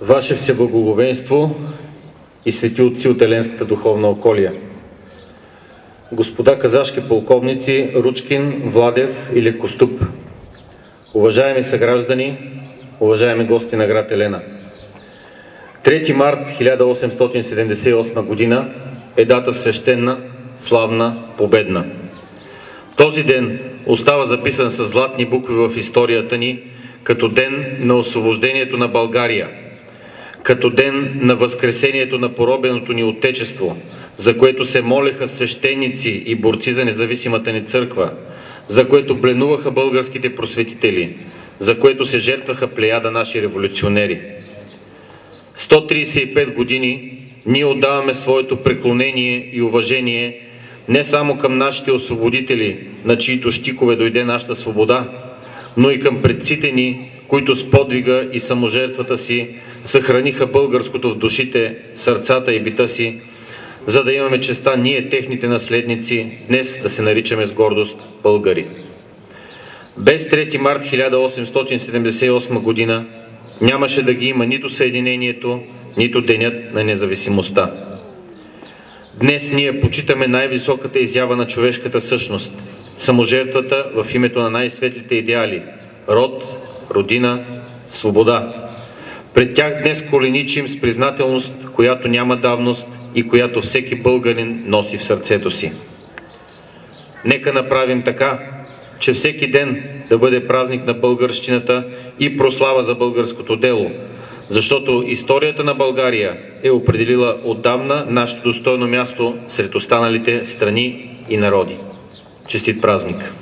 Ваше Всеблагоговенство и свети отци от Еленската духовна околия, господа казашки полковници Ручкин, Владев и Лекоступ, уважаеми съграждани, уважаеми гости на град Елена. 3 март 1878 година е дата свещена, славна, победна. Този ден остава записан с златни букви в историята ни като ден на освобождението на България, като ден на възкресението на поробеното ни Отечество, за което се молеха свещеници и борци за независимата ни църква, за което бленуваха българските просветители, за което се жертваха плеяда наши революционери. 135 години ние отдаваме своето преклонение и уважение не само към нашите освободители, на чието щикове дойде нашата свобода, но и към предците ни, които с подвига и саможертвата си съхраниха българското в душите, сърцата и бита си, за да имаме честа ние, техните наследници, днес да се наричаме с гордост българи. Без 3 март 1878 година нямаше да ги има нито Съединението, нито Денят на независимостта. Днес ние почитаме най-високата изява на човешката същност – саможертвата в името на най-светлите идеали – род, родина, свобода. Пред тях днес коленичим с признателност, която няма давност и която всеки българин носи в сърцето си. Нека направим така, че всеки ден да бъде празник на българщината и прослава за българското дело, защото историята на България е определила отдавна нашето достойно място сред останалите страни и народи. Честит празник!